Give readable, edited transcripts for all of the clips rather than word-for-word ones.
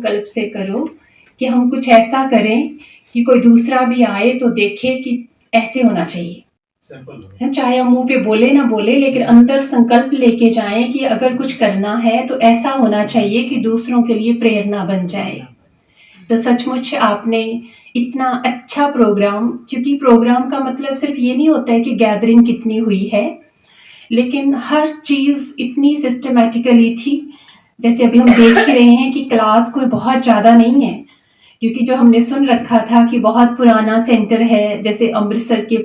संकल्प से करो कि हम कुछ ऐसा करें कि कोई दूसरा भी आए तो देखे कि ऐसे होना चाहिए। चाहे हम मुंह पे बोले ना बोले, लेकिन अंदर संकल्प लेके जाएं कि अगर कुछ करना है तो ऐसा होना चाहिए कि दूसरों के लिए प्रेरणा बन जाए। तो सचमुच आपने इतना अच्छा प्रोग्राम, क्योंकि प्रोग्राम का मतलब सिर्फ ये नहीं होता है कि गैदरिंग कितनी हुई है, लेकिन हर चीज इतनी सिस्टमैटिकली थी। जैसे अभी हम देख ही रहे हैं कि क्लास कोई बहुत ज्यादा नहीं है, क्योंकि जो हमने सुन रखा था कि बहुत पुराना सेंटर है, जैसे अमृतसर के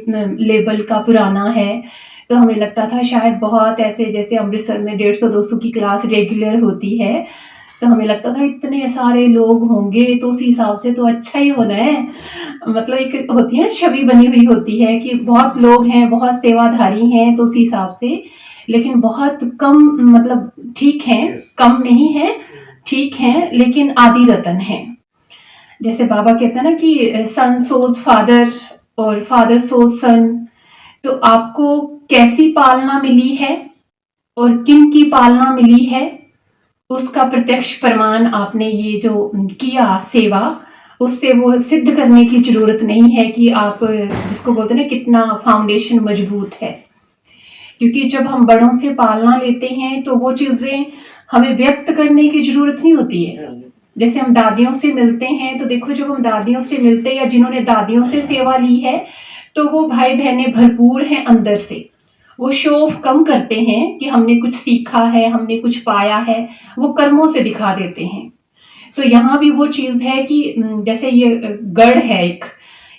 लेवल का पुराना है, तो हमें लगता था शायद बहुत ऐसे जैसे अमृतसर में 150-200 की क्लास रेगुलर होती है, तो हमें लगता था इतने सारे लोग होंगे तो उस हिसाब से तो अच्छा ही होना है। मतलब एक होती है ना, छवि बनी हुई होती है कि बहुत लोग हैं, बहुत सेवाधारी हैं, तो उस हिसाब से, लेकिन बहुत कम, मतलब ठीक है, कम नहीं है, ठीक है, लेकिन आदि रतन है। जैसे बाबा कहते हैं ना कि सन सोज फादर और फादर सोज सन, तो आपको कैसी पालना मिली है और किन की पालना मिली है, उसका प्रत्यक्ष प्रमाण आपने ये जो किया सेवा, उससे वो सिद्ध करने की जरूरत नहीं है कि आप, जिसको बोलते हैं ना, कितना फाउंडेशन मजबूत है। क्योंकि जब हम बड़ों से पालना लेते हैं तो वो चीजें हमें व्यक्त करने की जरूरत नहीं होती है। जैसे हम दादियों से मिलते हैं तो देखो, जब हम दादियों से मिलते हैं या जिन्होंने दादियों से सेवा ली है, तो वो भाई बहनें भरपूर हैं अंदर से, वो शो ऑफ कम करते हैं कि हमने कुछ सीखा है, हमने कुछ पाया है, वो कर्मों से दिखा देते हैं। तो यहाँ भी वो चीज है कि जैसे ये गढ़ है एक,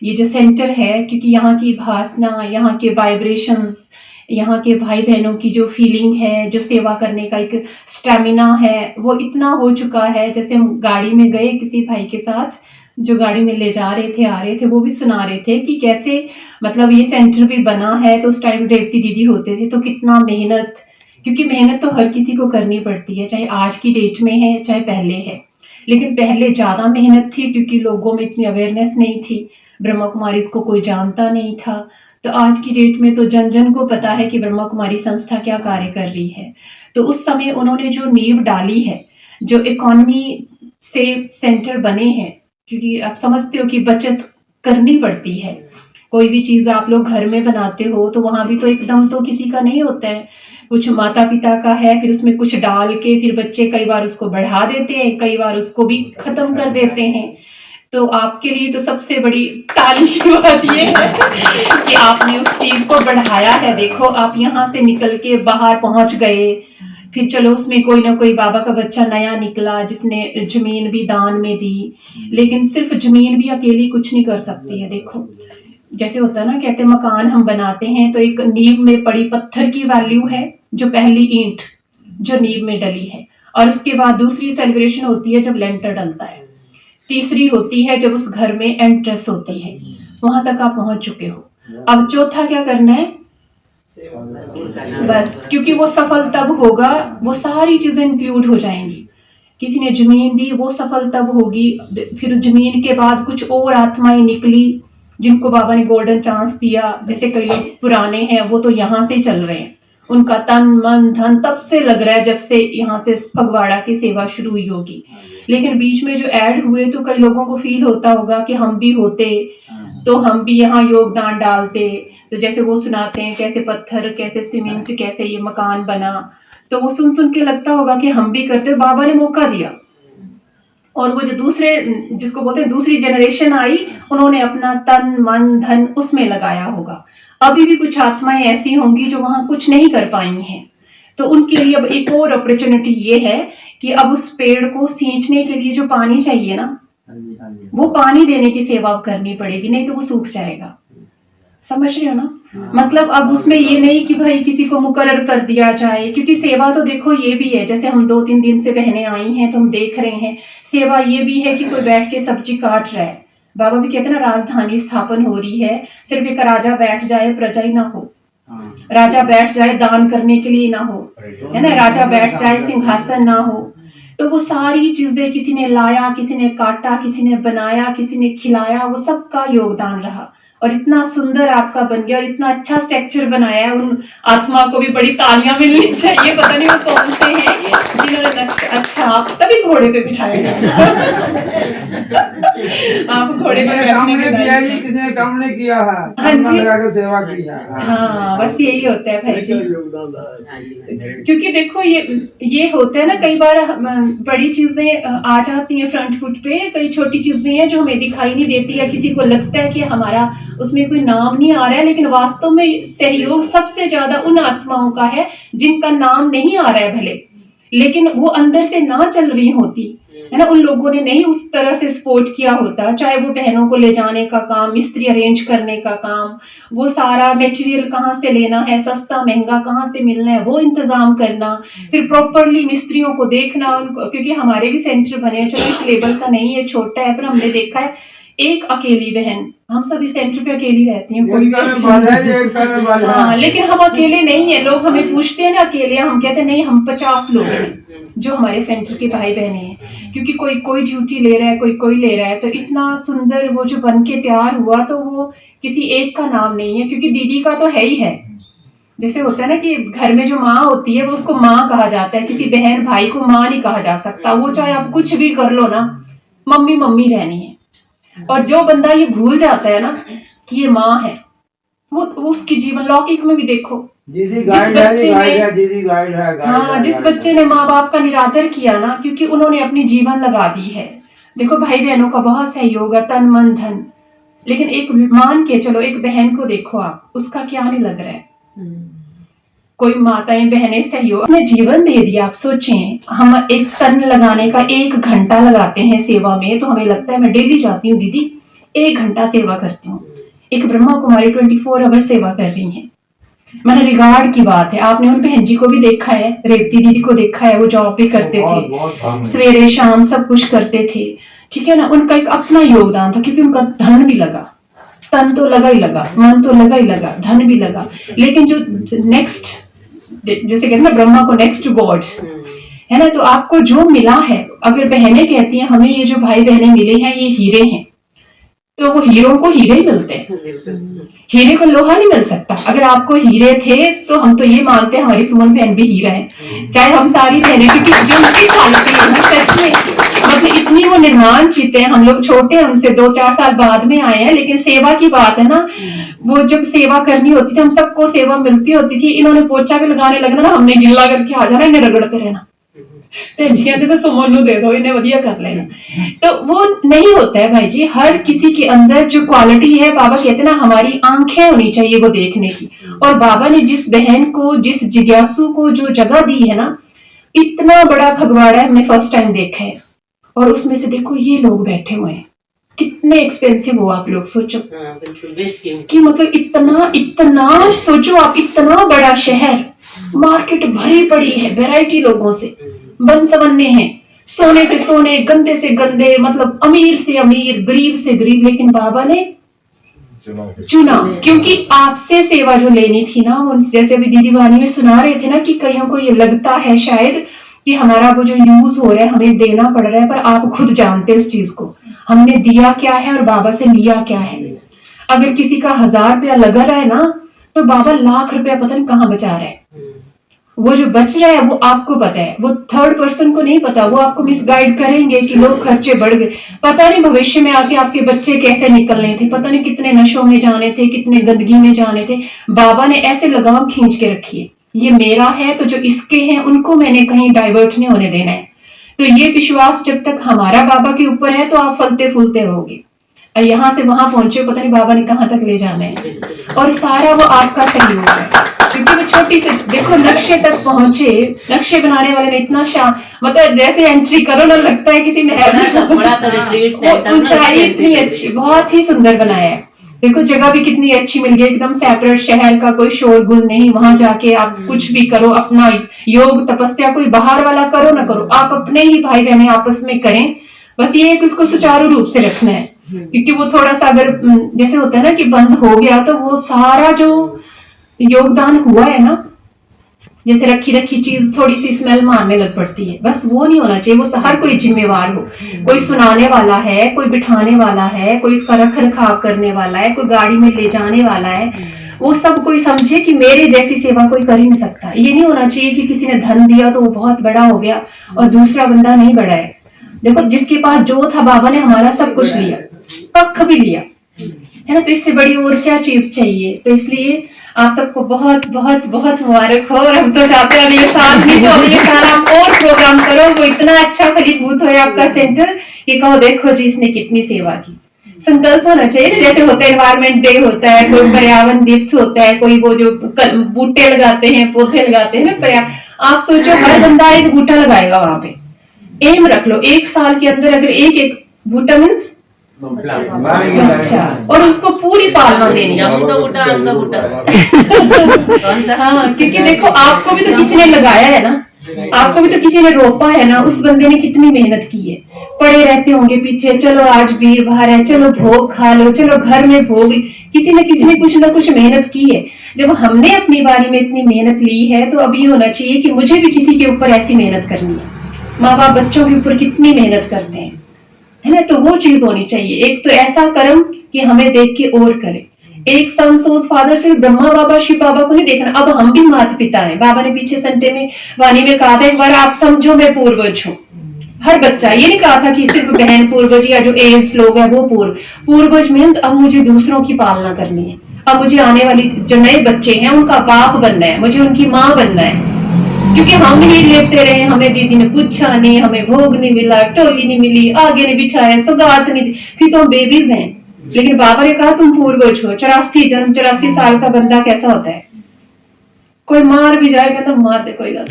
ये जो सेंटर है, क्योंकि यहाँ की भासना, यहाँ के वाइब्रेशंस, यहाँ के भाई बहनों की जो फीलिंग है, जो सेवा करने का एक स्टेमिना है, वो इतना हो चुका है। जैसे हम गाड़ी में गए किसी भाई के साथ, जो गाड़ी में ले जा रहे थे, आ रहे थे, वो भी सुना रहे थे कि कैसे मतलब ये सेंटर भी बना है, तो उस टाइम रेवती दीदी होते थे, तो कितना मेहनत, क्योंकि मेहनत तो हर किसी को करनी पड़ती है, चाहे आज की डेट में है चाहे पहले है, लेकिन पहले ज्यादा मेहनत थी क्योंकि लोगों में इतनी अवेयरनेस नहीं थी, ब्रह्मा कुमारी इसको कोई जानता नहीं था। तो आज की डेट में तो जन जन को पता है कि ब्रह्मा कुमारी संस्था क्या कार्य कर रही है। तो उस समय उन्होंने जो नींव डाली है, जो इकोनॉमी से सेंटर बने हैं, क्योंकि आप समझते हो कि बचत करनी पड़ती है। कोई भी चीज आप लोग घर में बनाते हो तो वहां भी तो एकदम तो किसी का नहीं होता है, कुछ माता पिता का है, फिर उसमें कुछ डाल के फिर बच्चे कई बार उसको बढ़ा देते हैं, कई बार उसको भी खत्म कर देते हैं। तो आपके लिए तो सबसे बड़ी ताली की बात ये है कि आपने उस चीज को बढ़ाया है। देखो, आप यहाँ से निकल के बाहर पहुंच गए, फिर चलो उसमें कोई ना कोई बाबा का बच्चा नया निकला जिसने जमीन भी दान में दी, लेकिन सिर्फ जमीन भी अकेली कुछ नहीं कर सकती है। देखो, जैसे होता है ना, कहते हैं मकान हम बनाते हैं तो एक नींव में पड़ी पत्थर की वैल्यू है, जो पहली ईंट जो नींव में डली है, और उसके बाद दूसरी सेलिब्रेशन होती है जब लेंटर डलता है, तीसरी होती है जब उस घर में एंट्रेंस होती है। वहां तक आप पहुंच चुके हो, अब चौथा क्या करना है, बस, क्योंकि वो सफल तब होगा, वो सारी चीजें इंक्लूड हो जाएंगी। किसी ने जमीन दी, वो सफल तब होगी, फिर जमीन के बाद कुछ और आत्माएं निकली जिनको बाबा ने गोल्डन चांस दिया। जैसे कई लोग पुराने हैं, वो तो यहाँ से चल रहे हैं, उनका तन मन धन तब से लग रहा है जब से यहाँ से फगवाड़ा की सेवा शुरू हुई होगी। लेकिन बीच में जो ऐड हुए तो कई लोगों को फील होता होगा कि हम भी होते तो हम भी यहाँ योगदान डालते। तो जैसे वो सुनाते हैं कैसे पत्थर, कैसे सीमेंट, कैसे ये मकान बना, तो वो सुन सुन के लगता होगा कि हम भी करते। बाबा ने मौका दिया, और वो जो दूसरे, जिसको बोलते हैं दूसरी जनरेशन आई, उन्होंने अपना तन मन धन उसमें लगाया होगा। अभी भी कुछ आत्माएं ऐसी होंगी जो वहां कुछ नहीं कर पाई हैं, तो उनके लिए अब एक और अपॉर्चुनिटी ये है कि अब उस पेड़ को सींचने के लिए जो पानी चाहिए ना, वो पानी देने की सेवा करनी पड़ेगी, नहीं तो वो सूख जाएगा। समझ रहे हो ना? मतलब अब उसमें ये नहीं कि भाई किसी को मुकर्रर कर दिया जाए, क्योंकि सेवा तो देखो ये भी है, जैसे हम 2-3 दिन से बहनें आई हैं तो हम देख रहे हैं, सेवा ये भी है कि कोई बैठ के सब्जी काट रहा है। बाबा भी कहते हैं ना, राजधानी स्थापन हो रही है, सिर्फ एक राजा बैठ जाए प्रजा ही ना हो, राजा बैठ जाए दान करने के लिए ना हो, है ना, राजा बैठ जाए सिंहासन ना हो। तो वो सारी चीजें किसी ने लाया, किसी ने काटा, किसी ने बनाया, किसी ने खिलाया, वो सबका योगदान रहा। और इतना सुंदर आपका बन गया और इतना अच्छा स्ट्रक्चर बनाया है। उन आत्मा को भी बड़ी तालियां मिलनी चाहिए। पता नहीं वो कौन से हैं जिन्होंने नक्शा, अच्छा आप तभी घोड़े पे बिठाए गए। आप घोड़े पे काम नहीं किया जी, किसी ने काम नहीं किया है, हाँ जी, लगा के सेवा की है। हाँ बस यही होता है भाई जी। क्योंकि देखो ये होता है ना, कई बार बड़ी चीजें आ जाती हैं फ्रंट फुट पे, कई छोटी चीजें हैं जो हमें दिखाई नहीं देती, या किसी को लगता है कि हमारा उसमें कोई नाम नहीं आ रहा है, लेकिन वास्तव में सहयोग सबसे ज्यादा उन आत्माओं का है जिनका नाम नहीं आ रहा है भले, लेकिन वो अंदर से ना चल रही होती है ना। उन लोगों ने नहीं उस तरह से सपोर्ट किया होता, चाहे वो बहनों को ले जाने का काम, मिस्त्री अरेंज करने का काम, वो सारा मटेरियल कहाँ से लेना है, सस्ता महंगा कहाँ से मिलना है, वो इंतजाम करना, फिर प्रॉपरली मिस्त्रियों को देखना उनको। क्योंकि हमारे भी सेंटर बने, चलो इस लेवल का नहीं है, छोटा है, पर हमने देखा है एक अकेली बहन, हम सब इस सेंटर पे अकेली रहती हैं, कोई हाँ, लेकिन हम अकेले नहीं है। लोग हमें पूछते हैं ना अकेले, हम कहते हैं नहीं हम 50 लोग हैं जो हमारे सेंटर के भाई बहने हैं, क्योंकि कोई ड्यूटी ले रहा है, कोई ले रहा है। तो इतना सुंदर वो जो बन के तैयार हुआ, तो वो किसी एक का नाम नहीं है, क्योंकि दीदी का तो है ही है। जैसे होता है ना कि घर में जो माँ होती है वो उसको माँ कहा जाता है, किसी बहन भाई को माँ नहीं कहा जा सकता। वो चाहे आप कुछ भी कर लो ना, मम्मी मम्मी रहनी है। और जो बंदा ये भूल जाता है ना कि ये माँ है, वो उसकी जीवन लौकिक में भी देखो, जिस बच्चे ने माँ बाप का निरादर किया ना, क्योंकि उन्होंने अपनी जीवन लगा दी है। देखो भाई बहनों का बहुत सहयोग है, तन मन धन, लेकिन एक मान के चलो एक बहन को देखो आप, उसका क्या नहीं लग रहा है। कोई माताएं बहनें सहयोग अपने जीवन दे दिया। आप सोचें, हम एक तन लगाने का 1 घंटा लगाते हैं सेवा में, तो हमें लगता है मैं डेली जाती हूँ दीदी 1 घंटा सेवा करती हूँ। एक ब्रह्मा कुमारी 24 आवर सेवा कर रही हैं। मैंने रिगार्ड की बात है, आपने उन बहन जी को भी देखा है, रेवती दीदी को देखा है, वो जॉब पे करते थे, सवेरे शाम सब कुछ करते थे, ठीक है ना। उनका एक अपना योगदान था, क्योंकि उनका धन भी लगा, तन तो लगा ही लगा, मन तो लगा ही लगा, धन भी लगा। लेकिन जो नेक्स्ट, जैसे कहते हैं ना ब्रह्मा को नेक्स्ट गॉड है ना, तो आपको जो मिला है, अगर बहनें कहती हैं हमें ये जो भाई बहनें मिले हैं ये हीरे हैं, तो वो हीरों को हीरे ही मिलते हैं, हीरे को लोहा नहीं मिल सकता। अगर आपको हीरे थे तो हम तो ये मानते हैं हमारी सुमन बहन भी हीरा है, चाहे हम सारी बहनें, क्योंकि जो उनकी क्वालिटी है ना सच में, मतलब इतनी वो निर्माण चीते हैं। हम लोग छोटे हैं उनसे, 2-4 साल बाद में आए हैं, लेकिन सेवा की बात है ना, वो जब सेवा करनी होती थी, हम सबको सेवा मिलती होती थी, इन्होंने पोछा भी लगाने लगना ना, हमने गिल्ला करके आ जाना, इन्हें रगड़ते रहना, तो सुमन दे दो, इन्हें वधिया कर लेना। तो वो नहीं होता है भाई जी। हर किसी के अंदर जो क्वालिटी है, बाबा कहते ना हमारी आंखें होनी चाहिए वो देखने की। और बाबा ने जिस बहन को, जिस जिज्ञासु को जो जगह दी है ना, इतना बड़ा फगवाड़ा हमने फर्स्ट टाइम देखा है। और उसमें से देखो ये लोग बैठे हुए हैं, कितने एक्सपेंसिव हो आप लोग सोचो कि मतलब इतना सोचो आप, इतना बड़ा शहर, मार्केट भरी पड़ी है वैरायटी लोगों से, बन सवन्ने हैं, सोने से सोने, गंदे से गंदे, मतलब अमीर से अमीर, गरीब से गरीब, लेकिन बाबा ने चुना, क्योंकि आपसे सेवा जो लेनी थी ना, वो जैसे अभी दीदी वानी में सुना रहे थे ना कि कईयों को ये लगता है शायद कि हमारा वो जो यूज हो रहा है हमें देना पड़ रहा है, पर आप खुद जानते हैं उस चीज को, हमने दिया क्या है और बाबा से लिया क्या है। अगर किसी का 1000 रुपया लगा रहा है ना, तो बाबा लाख रुपया पता नहीं कहाँ बचा रहा है। वो जो बच रहा है वो आपको पता है, वो थर्ड पर्सन को नहीं पता। वो आपको मिसगाइड करेंगे कि लोग खर्चे बढ़ गए, पता नहीं भविष्य में आके आपके बच्चे कैसे निकलने थे, पता नहीं कितने नशों में जाने थे, कितने गंदगी में जाने थे। बाबा ने ऐसे लगाम खींच के रखी है, ये मेरा है तो जो इसके हैं उनको मैंने कहीं डाइवर्ट नहीं होने देना है। तो ये विश्वास जब तक हमारा बाबा के ऊपर है तो आप फलते फूलते रहोगे। यहाँ से वहां पहुंचे, पता नहीं बाबा ने कहाँ तक ले जाना है, और सारा वो आपका सहयोग है। क्योंकि वो छोटी से देखो नक्शे तक पहुंचे, नक्शे बनाने वाले ने इतना मतलब जैसे एंट्री करो ना लगता है किसी महल में, ऊंचाई इतनी अच्छी, बहुत ही सुंदर बनाया है। देखो जगह भी कितनी अच्छी मिल गई, एकदम सेपरेट, शहर का कोई शोरगुल नहीं। वहां जाके आप कुछ भी करो, अपना योग तपस्या कोई बाहर वाला करो ना करो, आप अपने ही भाई बहने आपस में करें। बस ये एक उसको सुचारू रूप से रखना है, क्योंकि वो थोड़ा सा अगर जैसे होता है ना कि बंद हो गया तो वो सारा जो योगदान हुआ है ना जैसे रखी रखी चीज थोड़ी सी स्मेल मारने लग पड़ती है, बस वो नहीं होना चाहिए। वो हर कोई जिम्मेवार हो, कोई सुनाने वाला है, कोई बिठाने वाला है, कोई इसका रख रखाव करने वाला है, कोई गाड़ी में ले जाने वाला है, वो सब कोई समझे कि मेरे जैसी सेवा कोई कर ही नहीं सकता। ये नहीं होना चाहिए कि किसी ने धन दिया तो वो बहुत बड़ा हो गया और दूसरा बंदा नहीं बड़ा है। देखो जिसके पास जो था, बाबा ने हमारा सब कुछ लिया, कख भी लिया, है ना। तो इससे बड़ी और क्या चीज चाहिए। तो इसलिए आप सबको बहुत बहुत बहुत मुबारक हो। और हम तो चाहते हैं ये साल भी तो ये साल आप और प्रोग्राम करो, वो इतना अच्छा फलीभूत हो आपका सेंटर कि कहो देखो जी इसने कितनी सेवा की। संकल्प होना चाहिए ना, जैसे होता है एनवायरमेंट डे होता है, कोई पर्यावरण दिवस होता है, कोई वो जो बूटे लगाते हैं, पौधे लगाते हैं ना, आप सोचो हर बंदा एक बूटा लगाएगा वहां पे। एम रख लो, एक साल के अंदर अगर एक एक बूटा मीन्स अच्छा, और उसको पूरी पालना देनी है। हाँ, क्योंकि देखो आपको भी तो किसी ने लगाया है ना, आपको भी तो किसी ने रोपा है ना, उस बंदे ने कितनी मेहनत की है। पड़े रहते होंगे पीछे, चलो आज वीरवार है, चलो भोग खा लो, चलो घर में भोग, किसी ने कुछ ना कुछ मेहनत की है। जब हमने अपनी बारी में इतनी मेहनत ली है तो अब ये होना चाहिए कि मुझे भी किसी के ऊपर ऐसी मेहनत करनी है। माँ बाप बच्चों के ऊपर कितनी मेहनत करते हैं, है ना, तो वो चीज होनी चाहिए। एक तो ऐसा कर्म कि हमें देख के और करे। एक सन सोज फादर सिर्फ ब्रह्मा बाबा शिव बाबा को नहीं देखना, अब हम भी माता पिता हैं। बाबा ने पीछे संटे में वाणी में कहा था एक बार, आप समझो मैं पूर्वज हूँ। हर बच्चा, ये नहीं कहा था कि सिर्फ बहन पूर्वज या जो एज लोग है वो पूर्वज मीन्स अब मुझे दूसरों की पालना करनी है। अब मुझे आने वाली जो नए बच्चे हैं उनका बाप बनना है, मुझे उनकी माँ बनना है। क्योंकि हम ही लेते रहे, हमें दीदी ने पूछा नहीं, हमें भोग नहीं मिला, टोली नहीं मिली, आगे ने बिठाया, सौगात नहीं दी, फिर तो हम बेबीज हैं। लेकिन बाबा ने कहा तुम पूर्वज हो। 84 जन्म, 84 साल का बंदा कैसा होता है, कोई मार भी जाएगा तो मार दे, कोई गल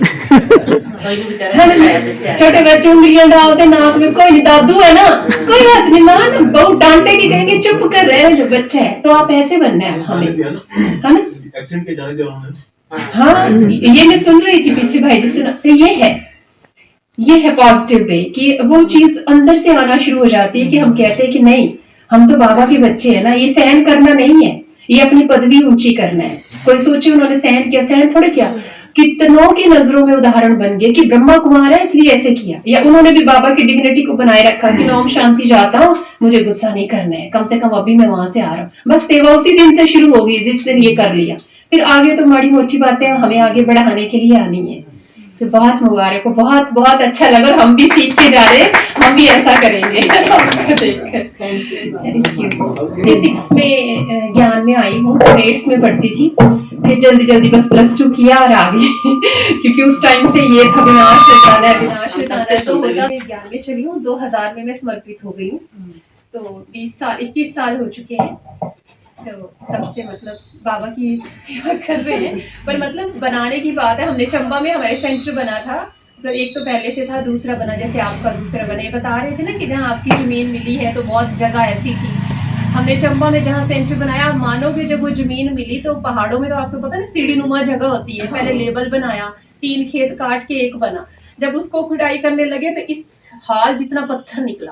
छोटे बच्चे उंगलियां डालते नाक में, कोई नहीं, दादू है ना, कोई बात नहीं, मां ना बहुत डांटेगी, कहेंगे चुप कर रहे हैं जो बच्चा है। तो आप ऐसे बनना है हमें, है ना। एक्सीडेंट के जाने दिया उन्होंने। हाँ, ये मैं सुन रही थी पीछे भाई जी सुना। तो ये है पॉजिटिव वे कि वो चीज अंदर से आना शुरू हो जाती है कि हम कहते हैं कि नहीं, हम तो बाबा के बच्चे हैं ना, ये सहन करना नहीं है, ये अपनी पदवी ऊंची करना है। कोई सोचे उन्होंने सहन किया, सहन थोड़े किया, कितनों की नजरों में उदाहरण बन गए कि ब्रह्मा कुमार है इसलिए ऐसे किया, या उन्होंने भी बाबा की डिग्निटी को बनाए रखा कि मैं ओम शांति जाता हूँ, मुझे गुस्सा नहीं करना है, कम से कम अभी मैं वहां से आ रहा हूँ। बस सेवा उसी दिन से शुरू हो गई जिस दिन ये कर लिया, फिर आगे तो माड़ी मोटी बातें हमें आगे बढ़ाने के लिए आनी है। तो बहुत मुबारक हो, बहुत बहुत अच्छा लगा, और हम भी सीख के जा रहे हैं, हम भी ऐसा करेंगे। बेसिक्स में ज्ञान में आई हूँ, तो 8th में पढ़ती थी, फिर जल्दी जल्दी बस +2 किया और आ गई क्योंकि उस टाइम से ये था विनाश में जाना है, विनाश में जाना है। तो होता ज्ञान में चली हूँ, 2000 में मैं समर्पित हो गई हूँ, तो 21 साल हो चुके हैं। तो तब से मतलब बाबा की सेवा कर रहे हैं। पर मतलब बनाने की बात है, हमने चंबा में हमारे सेंटर बना था, मतलब एक तो पहले से था, दूसरा बना, जैसे आपका दूसरा बना। ये बता रहे थे ना कि जहाँ आपकी जमीन मिली है तो बहुत जगह ऐसी थी। हमने चंबा में जहाँ सेंटर बनाया, आप मानोगे जब वो जमीन मिली तो पहाड़ों में तो आपको पता ना सीढ़ी नुमा जगह होती है, पहले लेबल बनाया, 3 खेत काट के एक बना। जब उसको खुदाई करने लगे तो इस हाल जितना पत्थर निकला,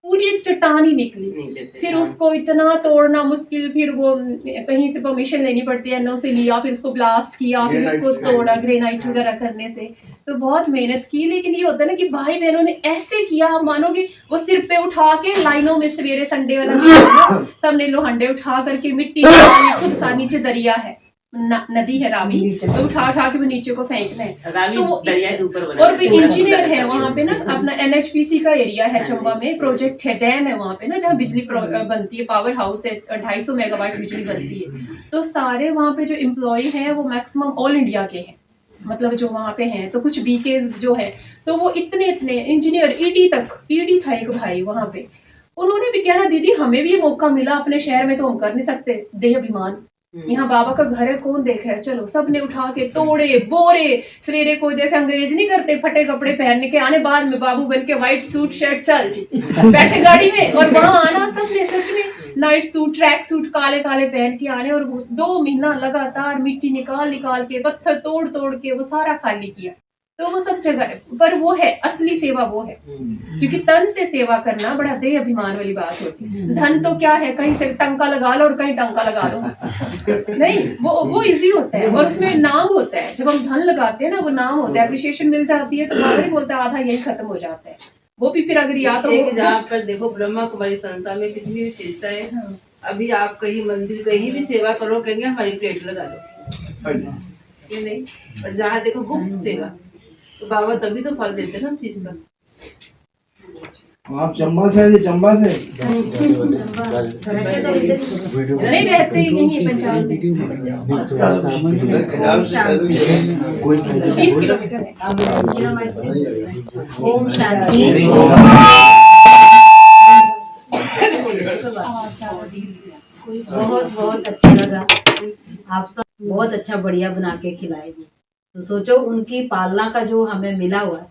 पूरी एक चट्टान ही निकली। फिर उसको इतना तोड़ना मुश्किल, फिर वो कहीं से परमिशन लेनी पड़ती है, एनओ से लिया, फिर उसको ब्लास्ट किया, फिर उसको तोड़ा ग्रेनाइट वगैरह करने से। तो बहुत मेहनत की, लेकिन ये होता है ना कि भाई बहनों ने ऐसे किया, मानोगे वो सिर पे उठा के लाइनों में सवेरे संडे वाला सबने लोहंडे उठा करके मिट्टी खुद सा, नीचे दरिया है, नदी है रावी, तो उठा के वो नीचे को फेंकना है। रावी तो दरिया के ऊपर बना, और भी इंजीनियर है वहाँ पे ना, अपना NHPC का एरिया है चंबा में, प्रोजेक्ट है, डैम है वहाँ पे ना, जहाँ बिजली बनती है, पावर हाउस है, 250 मेगावाट बिजली बनती है। तो सारे वहाँ पे जो एम्प्लॉय हैं वो मैक्सिमम ऑल इंडिया के हैं, मतलब जो वहाँ पे हैं। तो कुछ BK जो है, तो वो इतने इंजीनियर, ED था एक भाई वहाँ पे, उन्होंने भी कहना दीदी हमें भी ये मौका मिला, अपने शहर में तो हम कर नहीं सकते, देह अभिमान, यहाँ बाबा का घर है, कौन देख रहा है, चलो सबने उठा के तोड़े बोरे सवेरे को, जैसे अंग्रेज नहीं करते, फटे कपड़े पहन के आने, बाद में बाबू बन के व्हाइट सूट शर्ट चल जी बैठे गाड़ी में, और वहां आना सबने सच में नाइट सूट ट्रैक सूट काले पहन के आने, और 2 महीना लगातार मिट्टी निकाल के, पत्थर तोड़ के वो सारा खाली किया। तो वो सब जगह है, पर वो है असली सेवा, वो है क्योंकि तन से सेवा करना बड़ा देह अभिमान वाली बात होती है। धन तो क्या है, कहीं से टंका लगा लो और कहीं टंका लगा दो, नहीं, वो इजी होता है और उसमें नाम होता है। जब हम धन लगाते हैं ना, वो नाम होता है, अप्रिशिएशन मिल जाती है, तो बाबा नहीं बोलता आधा यही खत्म हो जाता है। वो भी फिर अगर या तो जहाँ पर देखो ब्रह्मा कुमारी संस्था में कितनी विशेषता है। हाँ। अभी आप कहीं मंदिर कहीं भी सेवा करो, कहेंगे हमारी प्लेट लगा दो, ये नहीं। और जहाँ देखो गुप्त सेवा, तो बाबा तभी तो फल देते ना उस चीज का। आप चंबा से हैं? चंबा से नहीं रहते ही नहीं है पंचायत में, 30 किलोमीटर है। ओम शांति। बहुत बहुत अच्छा लगा, आप सब बहुत अच्छा बढ़िया बना के खिलाए। तो सोचो उनकी पालना का जो हमें मिला हुआ है,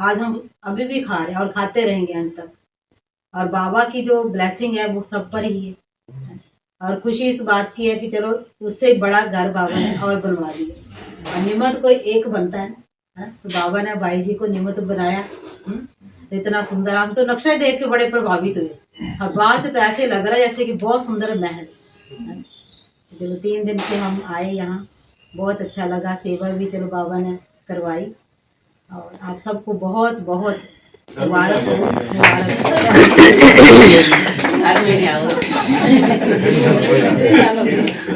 आज हम अभी भी खा रहे हैं और खाते रहेंगे अंत तक। और बाबा की जो ब्लेसिंग है वो सब पर ही है। और खुशी इस बात की है कि चलो उससे बड़ा घर बाबा ने और बनवा दिया। और निमित्त कोई एक बनता है ना, तो बाबा ने भाई जी को निमित्त बनाया। तो इतना सुंदर, हम तो नक्शा देख के बड़े प्रभावित हुए और बाहर से तो ऐसे लग रहा है जैसे कि बहुत सुंदर महल। चलो 3 दिन से हम आए यहाँ, बहुत अच्छा लगा। सेवा भी चलो बाबा ने करवाई और आप सबको बहुत बहुत मुबारक हो।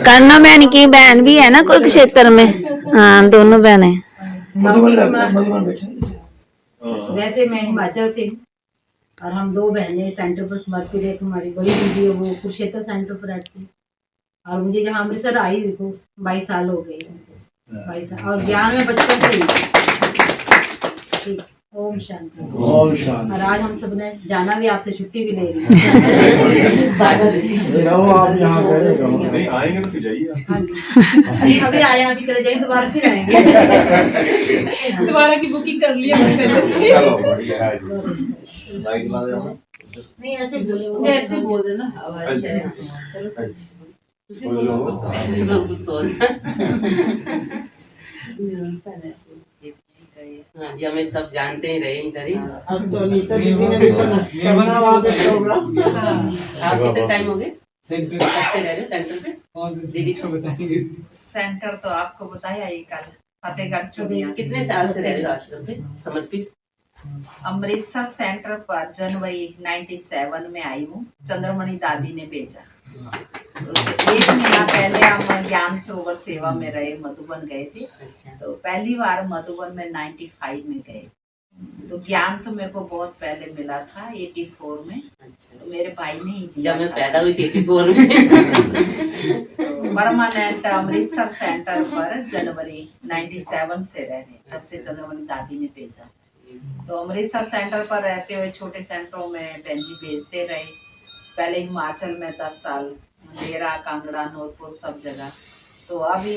कान्हा बहन की बहन भी है ना कुरुक्षेत्र में, हाँ दोनों बहनें। वैसे मैं हिमाचल से हूँ और हम 2 बहनें सेंटर पर समर्पित। एक हमारी बड़ी दीदी है, वो कुरुक्षेत्र सेंटर पर रहती है। और मुझे जहाँ अमृतसर आई हुई को 22 साल हो गए, 22 साल। और ज्ञान में बचपन से ही। ओम शांति। ओम शांति। और आज हम सब ने जाना भी, आपसे छुट्टी भी ले रही है। आप यहाँ नहीं आएंगे तो फिर जाइए। हाँ जी, अभी आए, अभी चले जाएंगे, दोबारा फिर आएंगे। दोबारा की बुकिंग कर लिया पहले से। नहीं ऐसे बोले, ऐसे बोल रहे ना, आवाज है। चलो सब कुछ सोच। हाँ जी, हमें सब जानते ही रहे इधर ही। अब तो नीता दीदी ने भी करना वहाँ पे प्रोग्राम। आप कितने टाइम हो गए सेंटर से रह रहे सेंटर पे? दीदी को बताएंगे। सेंटर तो आपको बताया ही कल, फतेहगढ़ चूड़िया। कितने साल से रह रहे हो आश्रम पे समर्पित? अमृतसर सेंटर पर जनवरी 97 में आई हूँ, चंद्रमणि दादी ने भेजा। तो 1 महीना पहले हम ज्ञान सरोवर सेवा में रहे, मधुबन गए थे। तो पहली बार मधुबन में 95 में गए। तो ज्ञान तो मेरे को बहुत पहले मिला था 84 में। तो मेरे भाई ने ही दिया। जब मैं पैदा हुई 84 में। परमानेंट अमृतसर सेंटर पर जनवरी 97 से रह रहे, जब से चंद्रमणि दादी ने भेजा। तो अमृतसर सेंटर पर रहते हुए छोटे सेंटरों में बेंजी भेजते रहे। पहले हिमाचल में 10 साल, डेरा, कांगड़ा, नूरपुर, सब जगह। तो अभी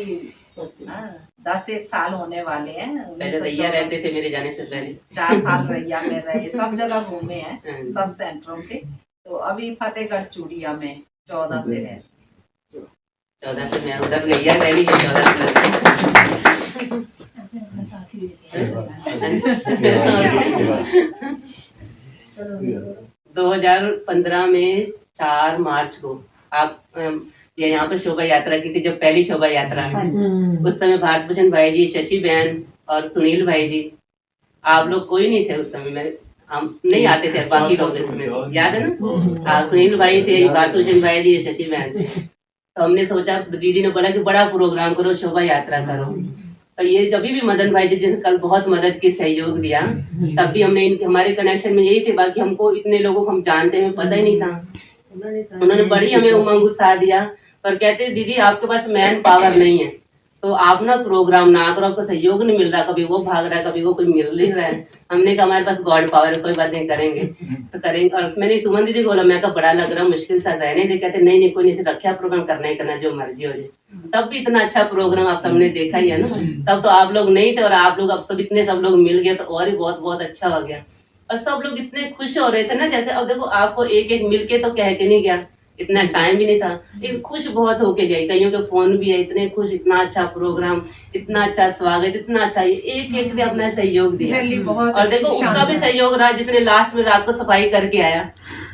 10-1 साल होने वाले हैं। पहले रैया रहते थे मेरे जाने से पहले। 4 साल रैया में रहे, सब जगह घूमे हैं, सब सेंटरों के। तो अभी फतेहगढ़ चूड़िया में 14 से रहे। 14 से मैं उधर गैया रह रही है 14 से। 2015 में 4 मार्च को आप यहाँ पर शोभा यात्रा की थी, जब पहली शोभा यात्रा। उस समय भारत भूषण भाई जी, शशि बहन और सुनील भाई जी, आप लोग कोई नहीं थे उस समय में, हम नहीं आते थे, बाकी लोग इसमें याद है ना। हाँ, सुनील भाई थे, भारत भूषण भाई जी, शशि बहन। तो हमने सोचा, दीदी ने बोला कि बड़ा प्रोग्राम करो, शोभा यात्रा करो। तो ये जब भी मदन भाई जी जिन कल बहुत मदद की सहयोग दिया, तब भी हमने हमारे कनेक्शन में यही थे। बाकी हमको इतने लोगों को हम जानते हैं, पता ही नहीं था। उन्होंने बड़ी हमें उमंग उत्साह दिया, पर कहते दीदी आपके पास मैन पावर नहीं है, तो आप ना प्रोग्राम ना करो, आपको सहयोग नहीं मिल रहा, कभी वो भाग रहा है, कभी वो कोई मिल नहीं रहा है। हमने कहा हमारे पास गॉड पावर है, कोई बात नहीं, करेंगे तो करेंगे। और मैंने सुमन दीदी को बोला, मैं कहा बड़ा लग रहा मुश्किल सा रहने दे। कहते नहीं कोई नहीं, रखा प्रोग्राम करना ही करना, जो मर्जी हो जाए। तब भी इतना अच्छा प्रोग्राम आप सबने देखा ही है ना। तब तो आप लोग नहीं थे और आप लोग अब सब लोग मिल गए, तो और ही बहुत बहुत अच्छा हो गया। और सब लोग इतने खुश हो रहे थे ना, जैसे अब देखो आपको एक एक मिल के तो कह के नहीं गया, इतना टाइम भी नहीं था, लेकिन खुश बहुत होके गई। कईयों के फोन भी है, इतने खुश, इतना अच्छा प्रोग्राम, इतना अच्छा स्वागत, इतना अच्छा, एक एक ने अपना सहयोग दिया। और देखो उसका भी सहयोग रहा जिसने लास्ट में रात को सफाई करके आया,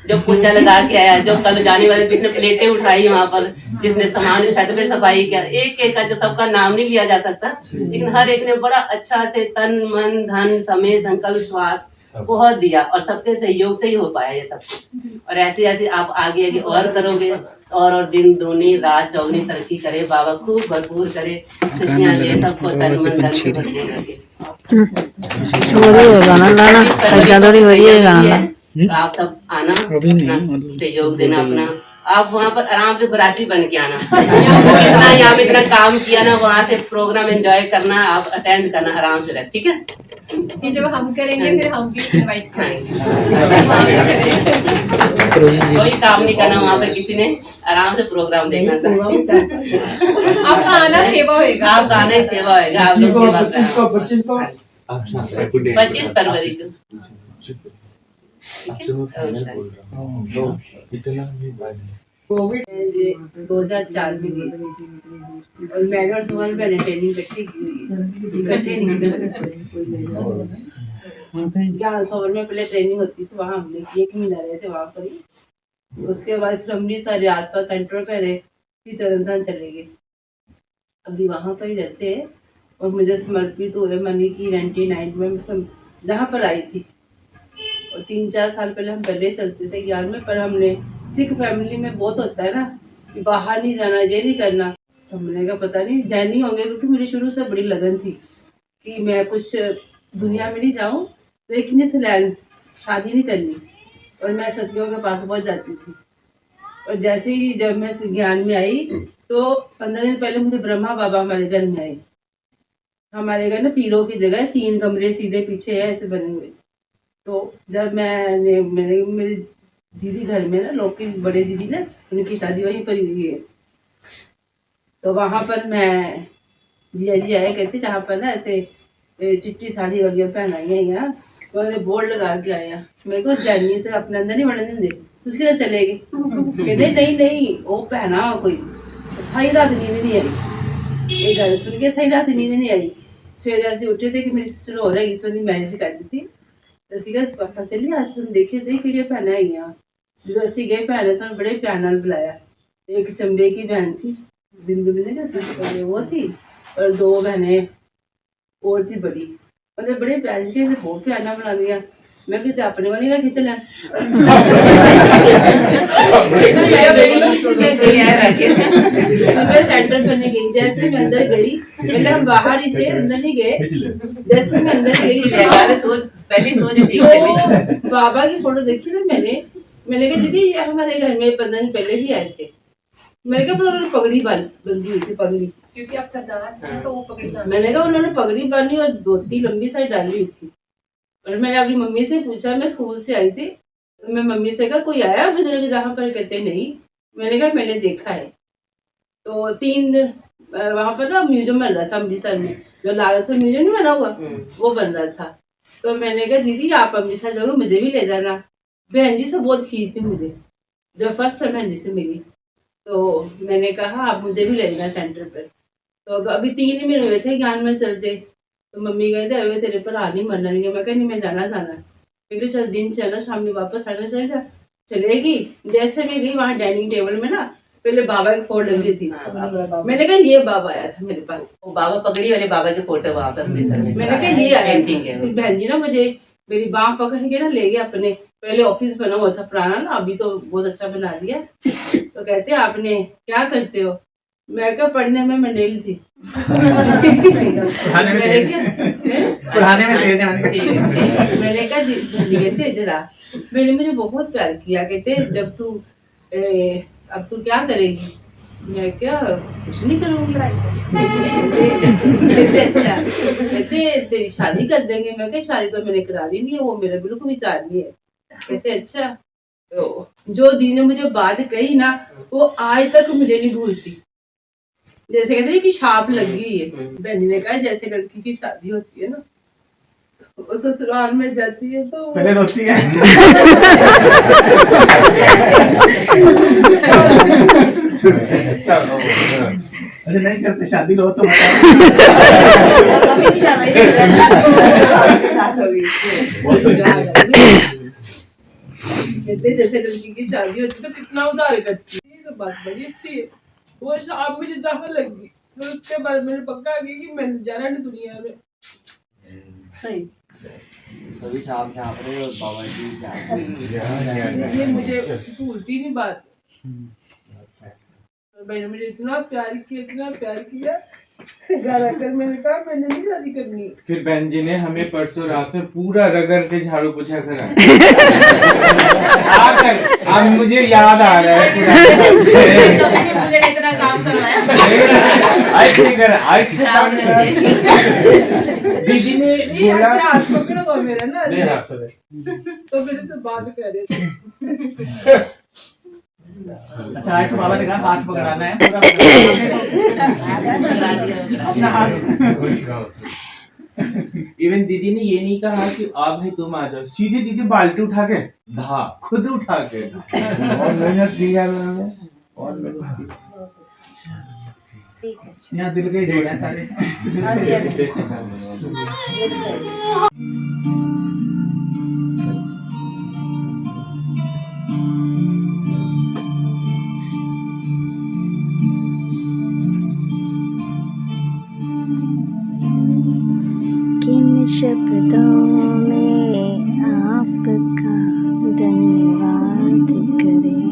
जो पोछा लगा के आया, जो कल जाने वाले जिसने प्लेटें उठाई वहां पर, जिसने सामान छत पे सफाई किया, एक एक का जो सबका नाम नहीं लिया जा सकता, लेकिन हर एक ने बड़ा अच्छा से तन मन धन समय संकल्प श्वास बहुत दिया और सबके सहयोग से ही हो पाया ये सब कुछ। और ऐसे ऐसे आप आगे आगे और करोगे और दिन दूनी रात चौगनी तरक्की करे, बाबा खूब भरपूर करे, खुशियां दे सबको, तन मन धन से भरपूर रखे। ਵਧੀਆ ਗਾਣਾ ਲਾਣਾ ਏਦਾਂ ਥੋੜੀ ਵਧੀਆ ਗਾਣਾ ਲਾ तो आप सब आना, अपना सहयोग देना अपना, आप वहाँ पर आराम से बराती बन के आना। इतना यहाँ पे इतना काम किया ना, वहाँ से प्रोग्राम एंजॉय करना, आप अटेंड करना आराम से रह, ठीक है। कि जब हम करेंगे फिर हम भी इनवाइट करेंगे। कोई काम नहीं करना वहाँ पे, किसी ने आराम से प्रोग्राम देखना। आपका आना सेवा होएगा, आपका आना ही सेवा होगा। आप लोग सेवा करना। 25 को 25 फरवरी को कोविड 2004 में गई थी और मैंने और सुमन मैंने ट्रेनिंग इकट्ठी की हुई है, इकट्ठे नहीं यहाँ सोवर में पहले ट्रेनिंग होती थी, वहाँ हमने 1 महीना रहे थे वहाँ पर ही। उसके बाद फिर हम भी सारे आसपास सेंटर पे रहे, फिर तरनतारन चले गए, अभी वहाँ पर ही रहते हैं। और मुझे समर्पित हुए मनी की 99 में मैं जहाँ पर आई थी, और 3-4 साल पहले हम पहले चलते थे ज्ञान में, पर हमने सिख फैमिली में बहुत होता है ना कि बाहर नहीं जाना, ये नहीं करना, तो हमने कहा पता नहीं जैन नहीं होंगे, क्योंकि मेरी शुरू से बड़ी लगन थी कि मैं कुछ दुनिया में नहीं जाऊँ, लेकिन इस लैंड शादी नहीं करनी। और मैं सत्यों के पास बहुत जाती थी, और जैसे ही जब मैं ज्ञान में आई तो 15 दिन पहले मुझे ब्रह्मा बाबा हमारे घर में आए। हमारे घर ना पीरों की जगह 3 कमरे सीधे पीछे है ऐसे बने हुए। तो जब मेरी दीदी घर में ना, लोग की बड़े दीदी ना, उनकी शादी वहीं पर हुई है, तो वहाँ पर मैं जिया जी आए, कहते जहाँ पर ना ऐसे चिट्टी साड़ी वगैरह पहन आई है यहाँ, तो उन्होंने बोर्ड लगा के आया, मेरे को जानिए तो अपने अंदर नहीं बढ़ने देंगे, उसके घर चले गए। कहते नहीं नहीं वो पहना कोई, सारी रात नींद नहीं आई, ये गाने सुन के सारी रात नींद नहीं आई। सवेरे ऐसे उठे थे कि मेरी सिस्टर हो रही, इसमें मैरिज कर दी थी, तो पता चलिए आज तुम देखे थे कि पहना है यहाँ, जो असी गए पहने से बड़े प्यार नाल बुलाया। एक चंबे की बहन थी बिंदु ने वो थी, और 2 बहनें और थी बड़ी, उन्हें बड़े प्यार के बहुत प्यार नाल बुला दिया। मैं कहते अपने वाली ना खिंच लें मैं सेंटर करने गई, जैसे मैं अंदर गई, पहले हम बाहर ही थे, अंदर नहीं गए, जैसे मैं अंदर गई पहली सोच जो बाबा की फोटो देखी ना मैंने कहा दीदी ये हमारे घर में 15 दिन पहले भी आए थे। मैंने कहा पर उन्होंने पगड़ी बंधी हुई थी, पगड़ी, क्योंकि आप सरदार थे तो वो पगड़ी बांधी। मैंने कहा उन्होंने पगड़ी बांधी और धोती लंबी साड़ी डाली हुई थी। और मैंने अपनी मम्मी से पूछा, मैं स्कूल से आई थी, तो मैं मम्मी से कहा कोई आया बुजुर्ग जहाँ पर, कहते नहीं। मैंने कहा मैंने देखा है। तो 3 वहाँ पर ना म्यूजियम बन रहा था अमृतसर में, जो लालसर म्यूजियम नहीं बना हुआ वो बन रहा था। तो मैंने कहा दीदी आप अमृतसर जाओगे मुझे भी ले जाना। बहन जी से बहुत खींच थी मुझे, जब फर्स्ट टाइम बहन जी से मिली, तो मैंने कहा आप मुझे भी ले जाना सेंटर पर। तो अभी 3 ही महीने हुए थे ज्ञान में चलते, तो मम्मी कहते अरे तेरे पर आ नहीं मरना नहीं है। मैं कहा नहीं मैं जाना क्योंकि चल दिन चला शाम में वापस आना चल जा चलेगी। जैसे मैं गई वहाँ डाइनिंग टेबल में ना पहले बाबा की फोटो लगी थी, मैंने कहा ये बाबा आया था मेरे पास, वो बाबा पगड़ी वाले बाबा की फोटो वहाँ पर मैंने कहा ये आया था। बहन जी ना मुझे मेरी बाँह पकड़ के ना ले गए अपने, पहले ऑफिस बना हुआ था पुराना ना, अभी तो बहुत अच्छा बना दिया। तो कहते आपने क्या करते हो? मैं क्या पढ़ने में मैं नेल थी मैंने कहा कहते इधर आ। मैंने मुझे बहुत प्यार किया, कहते जब तू अब तू क्या करेगी? मैं क्या कुछ नहीं करूँगी। कहते अच्छा, कहते तेरी शादी कर देंगे। मैं क्या शादी तो मैंने करा ली नहीं है, वो मेरा बिल्कुल विचार नहीं है। कहते अच्छा, तो जो दी ने मुझे बात कही ना वो आज तक मुझे नहीं भूलती। जैसे कहते हैं कि छाप लगी है। बहन जी ने कहा जैसे लड़की की शादी होती है ना वो ससुराल में जाती है तो पहले रोती है। अरे नहीं करते शादी लो तो कहते जैसे लड़की की शादी होती तो कितना उधार करती है। तो बात बड़ी अच्छी है। वो शाम मुझे जाने लगी तो उसके बाद मैंने पक्का किया कि मैंने जाना नहीं दुनिया में। सही सभी शाम छाप रहे और बाबा जी ये मुझे भूलती नहीं बात। मैंने मुझे इतना प्यार किया घर आकर मैंने कहा मैंने नहीं शादी करनी। फिर बहन जी ने हमें परसों रात में पूरा रगड़ के झाड़ू पोछा करा। आकर अब मुझे याद आ रहा है मुझे इतना काम करवाया। दीदी ने बोला हाथ पकड़ो मेरा ना तो मेरे से बात करे। अच्छा आज तो बाबा ने कहा हाथ पकड़ाना है पूरा अपना हाथ। इवन दीदी ने ये नहीं कहा कि आप है तुम आ जाओ, सीधे दीदी बाल्टी उठा के खुद उठा के और मेहनत की है मैंने और मेहनत की। यहाँ दिल के जोड़ हैं सारे। किन शब्दों में आपका धन्यवाद करें।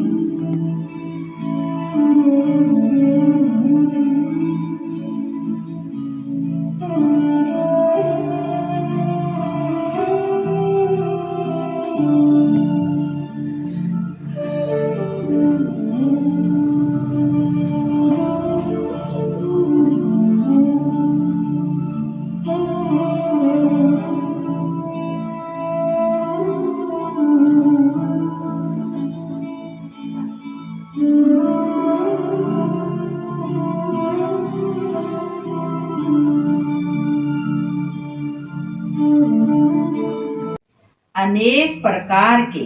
अनेक प्रकार के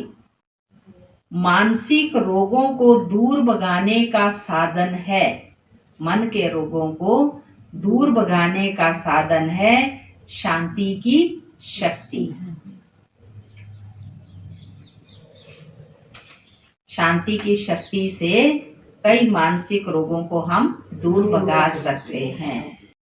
मानसिक रोगों को दूर भगाने का साधन है। मन के रोगों को दूर भगाने का साधन है शांति की शक्ति। शांति की शक्ति से कई मानसिक रोगों को हम दूर भगा सकते हैं।